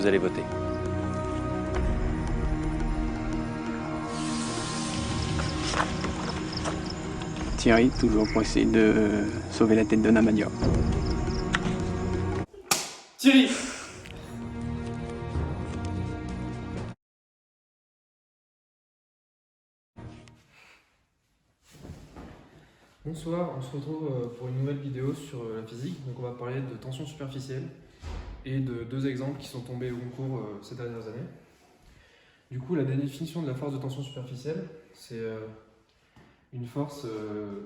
vous allez voter. Thierry, toujours pour essayer de sauver la tête de Namadia. Thierry! Bonsoir, on se retrouve pour une nouvelle vidéo sur la physique. Donc on va parler de tension superficielle et de deux exemples qui sont tombés au concours ces dernières années. Du coup, la définition de la force de tension superficielle, c'est une force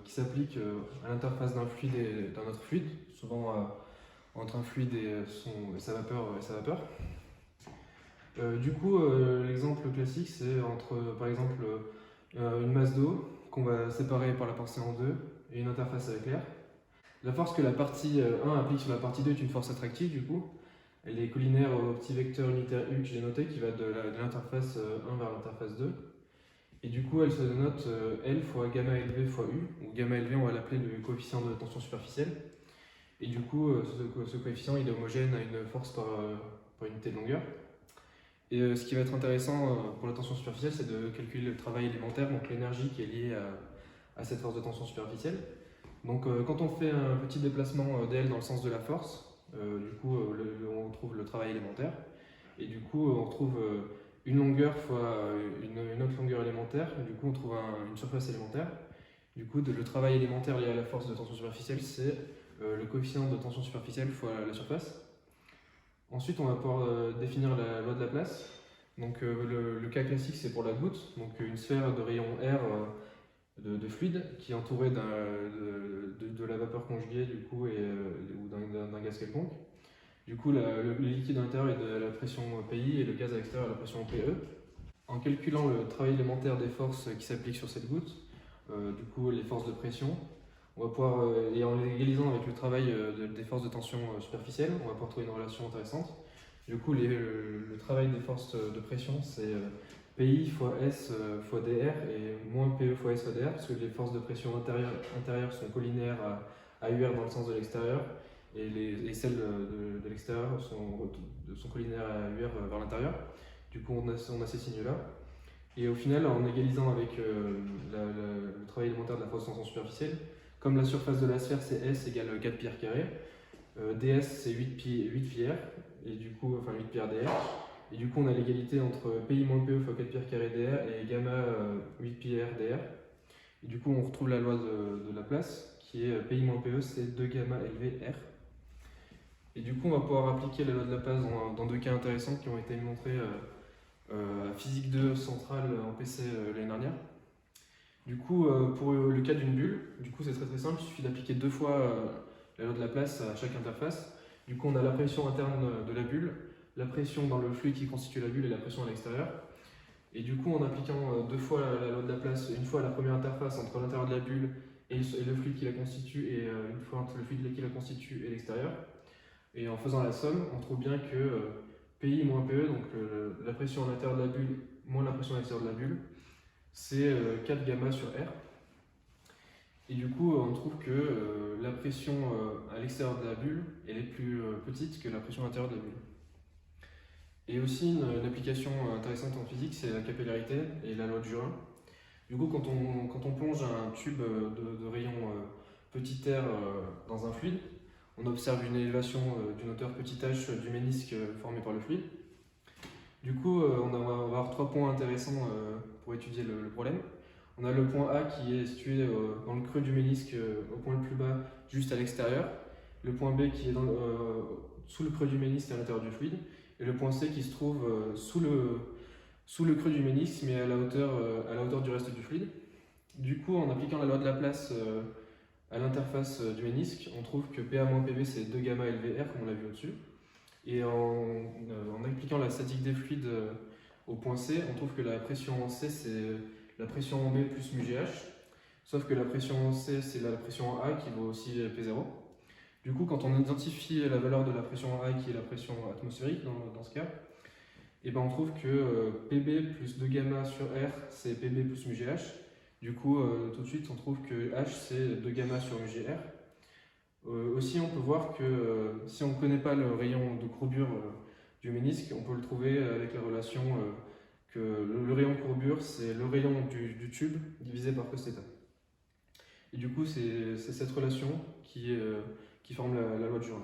qui s'applique à l'interface d'un fluide et d'un autre fluide, souvent entre un fluide et sa vapeur. L'exemple classique, c'est entre, par exemple, une masse d'eau qu'on va séparer par la pensée en deux et une interface avec l'air. La force que la partie 1 applique sur la partie 2 est une force attractive, du coup. Elle est collinaire au petit vecteur unitaire U que j'ai noté, qui va de l'interface 1 vers l'interface 2. Et du coup, elle se dénote L fois gamma élevé fois U, où gamma élevé, on va l'appeler le coefficient de tension superficielle. Et du coup, ce coefficient, il est homogène à une force par unité de longueur. Et ce qui va être intéressant pour la tension superficielle, c'est de calculer le travail élémentaire, donc l'énergie qui est liée à cette force de tension superficielle. Donc quand on fait un petit déplacement dl dans le sens de la force, on trouve le travail élémentaire. Et du coup, on retrouve une longueur fois une autre longueur élémentaire. Et du coup, on trouve une surface élémentaire. Du coup, le travail élémentaire lié à la force de tension superficielle, c'est le coefficient de tension superficielle fois la surface. Ensuite, on va pouvoir définir la loi de Laplace. Donc, le cas classique, c'est pour la goutte, donc une sphère de rayon R de fluide qui est entourée de la vapeur conjuguée du coup, ou d'un gaz quelconque. Du coup, le liquide à l'intérieur est de la pression PI et le gaz à l'extérieur à la pression PE. En calculant le travail élémentaire des forces qui s'appliquent sur cette goutte, du coup les forces de pression, on va pouvoir, et en les égalisant avec le travail des forces de tension superficielle, on va pouvoir trouver une relation intéressante. Du coup, le travail des forces de pression, c'est PI fois S fois DR et moins PE fois S fois DR, parce que les forces de pression intérieures sont collinaires à UR dans le sens de l'extérieur, et celles de l'extérieur sont collinaires à UR vers l'intérieur. Du coup, on a ces signes-là. Et au final, en égalisant avec le travail élémentaire de la force de tension superficielle, comme la surface de la sphère c'est S égale 4 pi r carré, ds c'est 8 pi r, et du coup, enfin 8 pi r dr. Et du coup, on a l'égalité entre pi moins pe fois 4 pi r carré dr et gamma 8 pi r dr. Et du coup, on retrouve la loi de Laplace, qui est pi moins pe, c'est 2 gamma élevé r. Et du coup, on va pouvoir appliquer la loi de Laplace dans deux cas intéressants qui ont été montrés à Physique 2 centrale en PC l'année dernière. Du coup, pour le cas d'une bulle, du coup c'est très simple, il suffit d'appliquer deux fois la loi de Laplace à chaque interface. Du coup, on a la pression interne de la bulle, la pression dans le fluide qui constitue la bulle et la pression à l'extérieur. Et du coup, en appliquant deux fois la loi de Laplace, une fois à la première interface entre l'intérieur de la bulle et le fluide qui la constitue, et une fois entre le fluide qui la constitue et l'extérieur, et en faisant la somme, on trouve bien que PI moins PE, donc la pression à l'intérieur de la bulle moins la pression à l'extérieur de la bulle, c'est 4 gamma sur R. Et du coup, on trouve que la pression à l'extérieur de la bulle elle est plus petite que la pression à l'intérieur de la bulle. Et aussi, une application intéressante en physique, c'est la capillarité et la loi de Jurin. Du coup, quand on plonge un tube de rayon petit r dans un fluide, on observe une élévation d'une hauteur petit h du ménisque formé par le fluide. Du coup, on va avoir trois points intéressants pour étudier le problème. On a le point A qui est situé dans le creux du ménisque au point le plus bas, juste à l'extérieur. Le point B qui est sous le creux du ménisque à l'intérieur du fluide. Et le point C qui se trouve sous le creux du ménisque, mais à la hauteur du reste du fluide. Du coup, en appliquant la loi de Laplace à l'interface du ménisque, on trouve que PA moins PB c'est 2 gamma élevé R, comme on l'a vu au-dessus. Et en appliquant la statique des fluides au point C, on trouve que la pression en C c'est la pression en B plus mu GH, sauf que la pression en C c'est la pression en A qui vaut aussi P0. Du coup, quand on identifie la valeur de la pression en A qui est la pression atmosphérique dans ce cas, et ben on trouve que PB plus 2 gamma sur R c'est PB plus mu GH. Du coup, tout de suite, on trouve que H c'est 2 gamma sur mu GR. Aussi, on peut voir que si on ne connaît pas le rayon de courbure du ménisque, on peut le trouver avec la relation que le rayon de courbure, c'est le rayon du tube divisé par cos θ. Et du coup, c'est cette relation qui forme la loi de Jurien.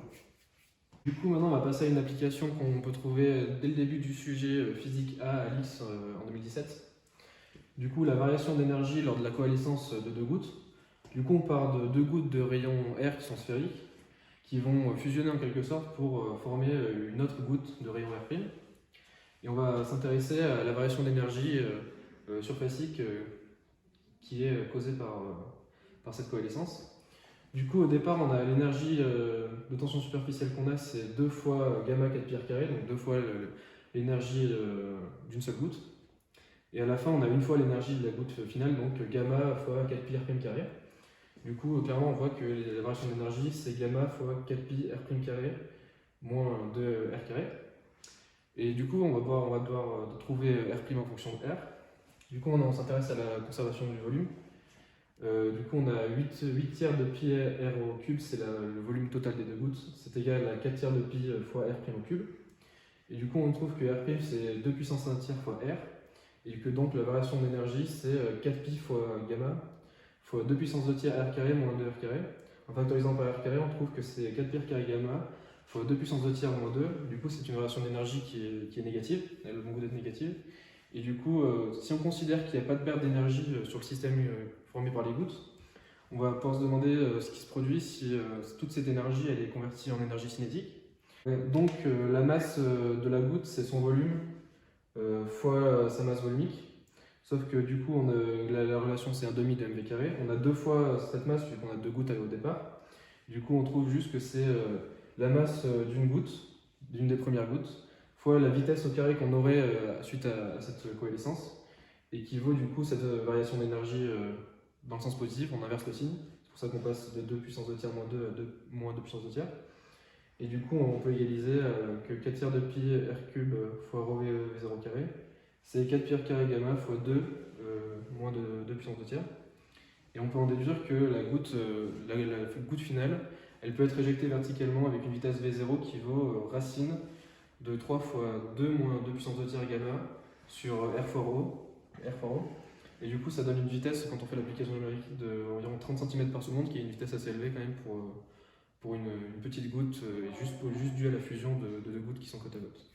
Du coup, maintenant, on va passer à une application qu'on peut trouver dès le début du sujet physique A à l'IS en 2017. Du coup, la variation d'énergie lors de la coalescence de deux gouttes. Du coup, on part de deux gouttes de rayon R qui sont sphériques, qui vont fusionner en quelque sorte pour former une autre goutte de rayon R'. Et on va s'intéresser à la variation d'énergie surfacique qui est causée par cette coalescence. Du coup, au départ, on a l'énergie de tension superficielle qu'on a, c'est 2 fois gamma 4 pi r carré, donc 2 fois l'énergie d'une seule goutte. Et à la fin, on a 1 fois l'énergie de la goutte finale, donc gamma fois 4 pi r' carré. Du coup, clairement, on voit que la variation d'énergie, c'est gamma fois 4 pi r' carré moins 2 r carré. Et du coup, on va devoir trouver r' en fonction de r. Du coup, on s'intéresse à la conservation du volume. Du coup, on a 8 tiers de pi r au cube, c'est le volume total des deux gouttes. C'est égal à 4 tiers de pi fois r' au cube. Et du coup, on trouve que r' c'est 2 puissance 1 tiers fois r. Et que donc la variation d'énergie, c'est 4 pi fois gamma fois 2 puissance 2 tiers r carré moins 2 r carré. En factorisant par r carré, on trouve que c'est 4 pi r carré gamma fois 2 puissance 2 tiers moins 2. Du coup, c'est une relation d'énergie qui est négative, elle a le bon goût d'être négative. Et du coup, si on considère qu'il n'y a pas de perte d'énergie sur le système formé par les gouttes, on va pouvoir se demander ce qui se produit si toute cette énergie elle est convertie en énergie cinétique. Donc la masse de la goutte, c'est son volume fois sa masse volumique. Sauf que du coup, la relation c'est un demi de mv carré. On a 2 fois cette masse vu qu'on a 2 gouttes au départ. Du coup, on trouve juste que c'est la masse d'une goutte, d'une des premières gouttes, fois la vitesse au carré qu'on aurait suite à cette coalescence, et qui vaut du coup cette variation d'énergie dans le sens positif, on inverse le signe. C'est pour ça qu'on passe de 2 puissance 2 tiers moins 2 à 2 moins 2 puissance 2 tiers. Et du coup, on peut égaliser que 4 tiers de pi r cube fois rho v0 carré, c'est 4 pi r carré gamma fois 2 moins 2 puissance 2 tiers. Et on peut en déduire que la goutte finale, elle peut être éjectée verticalement avec une vitesse v0 qui vaut racine de 3 fois 2 moins 2 puissance 2 tiers gamma sur r fois rho. Et du coup, ça donne une vitesse, quand on fait l'application numérique, d'environ 30 cm par seconde, qui est une vitesse assez élevée quand même pour une petite goutte, juste due à la fusion de deux gouttes qui sont côte à côte.